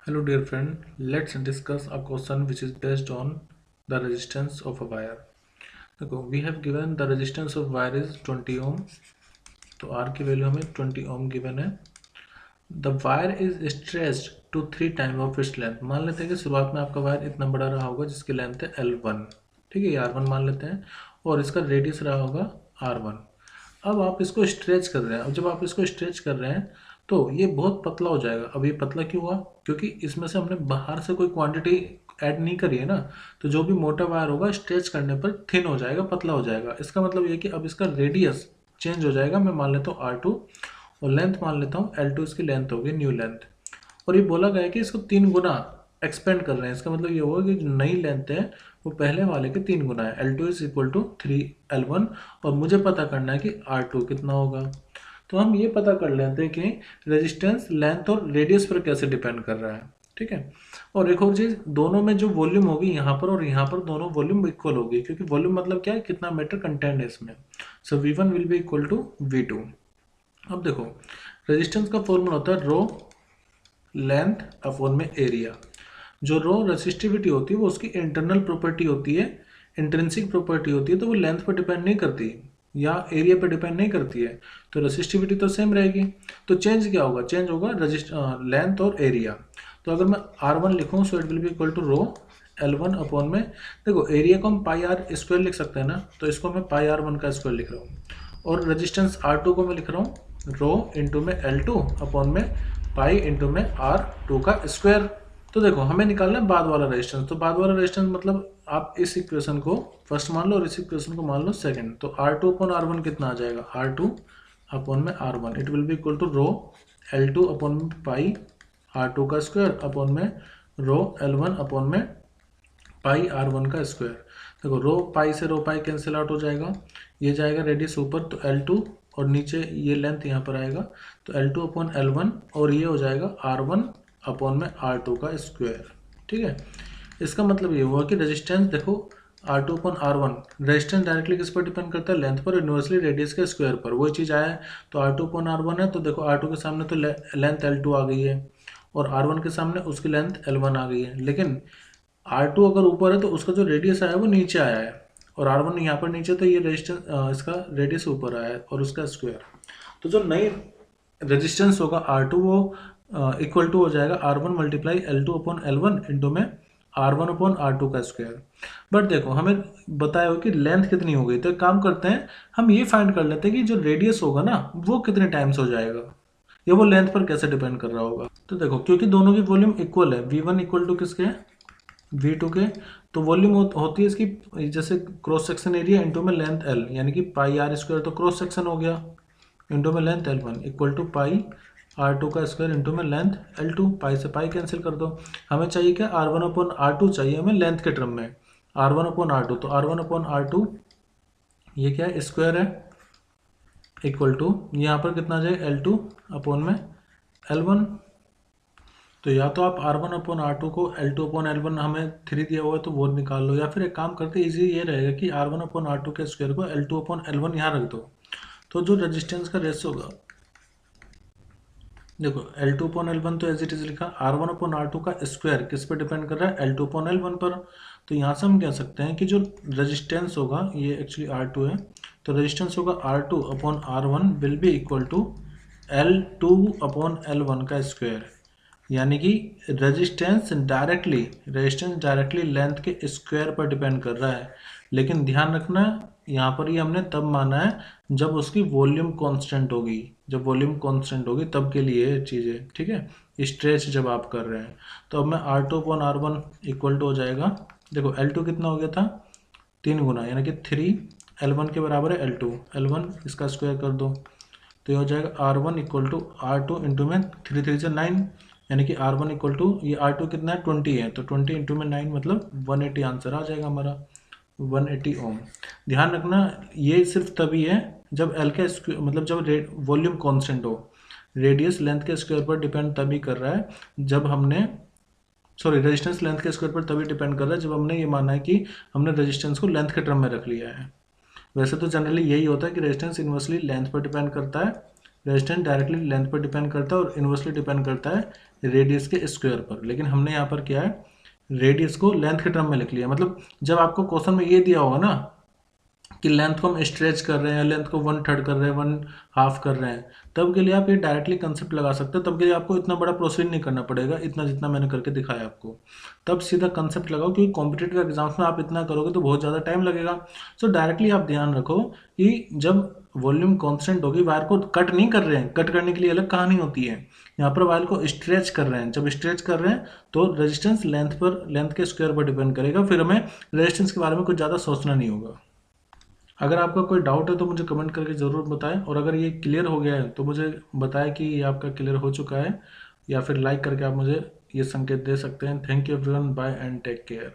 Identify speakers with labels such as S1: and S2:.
S1: Hello dear friend, let's discuss a question which is based on the resistance of a wire. देखो we have given the resistance of wire is 20 ohm, तो R की value हमें 20 ohm given है. The wire is stretched to 3 times of its length. मान लेते हैं कि शुरुआत में आपका वायर इतना बड़ा रहा होगा जिसकी लेंथ है L1, ठीक है, ये R1 मान लेते हैं, और इसका रेडियस रहा होगा R1. अब आप इसको स्ट्रेच कर रहे हैं. अब जब आप इसको स्ट्रेच कर रहे हैं तो ये बहुत पतला हो जाएगा. अब ये पतला क्यों हुआ? क्योंकि इसमें से हमने बाहर से कोई क्वांटिटी ऐड नहीं करी है ना, तो जो भी मोटा वायर होगा स्ट्रेच करने पर थिन हो जाएगा, पतला हो जाएगा. इसका मतलब ये कि अब इसका रेडियस चेंज हो जाएगा. मैं मान लेता हूँ R2 और लेंथ मान लेता हूँ L2. इसकी लेंथ होगी न्यू लेंथ, और ये बोला गया है कि इसको 3 गुना एक्सपेंड कर रहे हैं. इसका मतलब ये होगा कि जो नई लेंथ है वो पहले वाले के 3 गुना है. L2 is equal to 3L1, और मुझे पता करना है कि R2 कितना होगा. तो हम ये पता कर लेते हैं कि रेजिस्टेंस लेंथ और रेडियस पर कैसे डिपेंड कर रहा है, ठीक है. और एक और चीज़, दोनों में जो वॉल्यूम होगी यहाँ पर और यहाँ पर, दोनों वॉल्यूम इक्वल होगी, क्योंकि वॉल्यूम मतलब क्या है, कितना मैटर कंटेंट है इसमें. So V1 will be equal to V2. अब देखो, रेजिस्टेंस का फॉर्मूला होता है रो लेंथ अपॉन में एरिया. जो रो रेसिस्टिविटी होती है वो उसकी इंटरनल प्रॉपर्टी होती है, इंट्रिंसिक प्रॉपर्टी होती है, तो वो लेंथ पर डिपेंड नहीं करती या एरिया पर डिपेंड नहीं करती है. तो रेसिस्टिविटी तो सेम रहेगी. तो चेंज क्या होगा? चेंज होगा लेंथ और एरिया. तो अगर मैं R1 लिखूँ so it will be equal to rho L1 upon में, देखो एरिया को हम पाई आर स्क्वायर लिख सकते हैं ना, तो इसको मैं पाई R1 का स्क्वायर लिख रहा हूँ. और रेजिस्टेंस R2 को मैं लिख रहा हूँ रो इंटू में L2 अपॉन में पाई इंटू में R2 का स्क्वायर. तो देखो हमें निकालना है बाद वाला रेजिस्टेंस. तो बाद वाला रेजिस्टेंस मतलब आप इस इक्वेशन को फर्स्ट मान लो और इस इक्वेशन को मान लो सेकंड. तो R2 अपॉन R1 कितना आ जाएगा? R2 अपॉन में R1 it will be equal to rho L2 upon में पाई R2 का स्क्वायर अपॉन में रो L1 अपॉन में पाई R1 का स्क्वायर. देखो रो पाई से रो पाई कैंसिल आउट हो जाएगा, ये जाएगा रेडियस ऊपर तो L2, और नीचे ये लेंथ यहाँ पर आएगा तो L2 अपॉन L1, और ये हो जाएगा R1 अपॉन में R2 का स्क्वायर, ठीक है. इसका मतलब ये हुआ कि रेजिस्टेंस देखो R2 upon R1, resistance directly किस पर डिपेंड करता है? लेंथ पर, यूनिवर्सली रेडियस के स्क्वायर पर. वही चीज़ आया है. तो R2 अपॉन R1 है, तो देखो R2 के सामने तो लेंथ L2 आ गई है, और R1 के सामने उसकी लेंथ L1 आ गई है. लेकिन R2 अगर ऊपर है तो उसका जो रेडियस आया है वो नीचे आया है, और R1 यहाँ पर नीचे, तो ये रेजिस्टेंस इसका रेडियस ऊपर आया है और उसका स्क्वायर. तो जो नई रेजिस्टेंस होगा R2 वो इक्वल टू हो जाएगा R1 multiply L2 upon L1 into में R1 अपॉन R2 का स्क्वायर. बट देखो हमें बताया हो कि लेंथ कितनी हो गई, तो एक काम करते हैं, हम ये फाइंड कर लेते हैं कि जो रेडियस होगा ना वो कितने टाइम्स हो जाएगा, या वो लेंथ पर कैसे डिपेंड कर रहा होगा. तो देखो क्योंकि दोनों की वॉल्यूम इक्वल है, V1 इक्वल टू किसके है? V2 के. तो वॉल्यूम होती है इसकी जैसे क्रॉस सेक्शन एरिया इंटू में लेंथ L, यानी कि पाई आर स्क्वायर तो क्रॉस सेक्शन हो गया, इंटू में length L1 equal to pi R2 का स्क्वायर इंटू में लेंथ L2. पाई से पाई कैंसिल कर दो. हमें चाहिए क्या? R1 अपॉन R2 चाहिए हमें लेंथ के टर्म में. R1 अपॉन R2, तो R1 अपॉन R2 ये क्या है? स्क्वायर है, इक्वल टू यहाँ पर कितना आ जाएगा? L2 अपॉन में L1. तो या तो आप R1 अपॉन R2 को L2 अपॉन L1 हमें 3 दिया हुआ है तो वो निकाल लो, या फिर एक काम करते इजी ये रहेगा कि R1 अपॉन R2 के स्क्वायर को L2 अपॉन L1 यहाँ रख दो. तो जो रेजिस्टेंस का रेशियो होगा, देखो L2 अपॉन L1 तो एज इट इज लिखा, R1 अपॉन R2 का स्क्वायर किस पर डिपेंड कर रहा है? L2 अपॉन L1 पर. तो यहाँ से हम कह सकते हैं कि जो रेजिस्टेंस होगा, ये एक्चुअली R2 है, तो रेजिस्टेंस होगा R2 upon R1 will be equal to L2 upon L1 का स्क्वायर. यानी कि रेजिस्टेंस डायरेक्टली लेंथ के स्क्वायर पर डिपेंड कर रहा है. लेकिन ध्यान रखना, यहाँ पर ही हमने तब माना है जब उसकी वॉल्यूम कांस्टेंट होगी. जब वॉल्यूम कांस्टेंट होगी तब के लिए चीज़ें, ठीक है, स्ट्रेच जब आप कर रहे हैं. तो अब मैं R2 upon R1 equal to हो जाएगा, देखो L2 कितना हो गया था? 3 गुना, यानी कि 3 L1 के बराबर है L2. L1 इसका स्क्वायर कर दो, तो ये हो जाएगा R1 equal to R2 into में 3 3 से 9, यानी कि R1 इक्वल टू ये R2 कितना है? 20 है, तो 20 इंटू में 9 मतलब 180 आंसर आ जाएगा हमारा, 180 ओम. ध्यान रखना ये सिर्फ तभी है जब L का स्क्वायर मतलब जब वॉल्यूम कांस्टेंट हो. रेडियस लेंथ के स्क्वायर पर डिपेंड तभी कर रहा है जब हमने, सॉरी, रेजिस्टेंस लेंथ के स्क्वायर पर तभी डिपेंड कर रहा है जब हमने ये माना है कि हमने रेजिस्टेंस को लेंथ के टर्म में रख लिया है. वैसे तो जनरली यही होता है कि रेजिस्टेंस इन्वर्सली लेंथ पर डिपेंड करता है, रेजिस्टेंस डायरेक्टली लेंथ पर डिपेंड करता है, और इन्वर्सली डिपेंड करता है रेडियस के स्क्वायर पर, लेकिन हमने यहाँ पर क्या है, रेडियस को लेंथ के टर्म में लिख लिया। मतलब जब आपको क्वेश्चन में ये दिया होगा ना कि लेंथ को हम स्ट्रेच कर रहे हैं, लेंथ को 1/3 कर रहे हैं, 1/2 कर रहे हैं, तब के लिए आप ये डायरेक्टली कंसेप्ट लगा सकते हैं। तब के लिए आपको इतना बड़ा प्रोसीड नहीं करना पड़ेगा, इतना जितना मैंने करके दिखाया आपको। तब सीधा कंसेप्ट लगाओ, क्योंकि कॉम्पिटेटिव एग्जाम्स में आप इतना करोगे तो बहुत ज़्यादा टाइम लगेगा। सो डायरेक्टली आप ध्यान रखो कि जब वॉल्यूम कांस्टेंट होगी, वायर को कट नहीं कर रहे हैं, कट करने के लिए अलग कहानी होती है। यहाँ पर वायर को स्ट्रेच कर रहे हैं, जब स्ट्रेच कर रहे हैं तो रेजिस्टेंस लेंथ के स्क्वायर पर डिपेंड करेगा। फिर हमें रेजिस्टेंस के बारे में कुछ ज़्यादा सोचना नहीं होगा। अगर आपका कोई डाउट है तो मुझे कमेंट करके ज़रूर बताएं, और अगर ये क्लियर हो गया है तो मुझे बताएं कि ये आपका क्लियर हो चुका है, या फिर लाइक करके आप मुझे ये संकेत दे सकते हैं। Thank you everyone, bye and take care.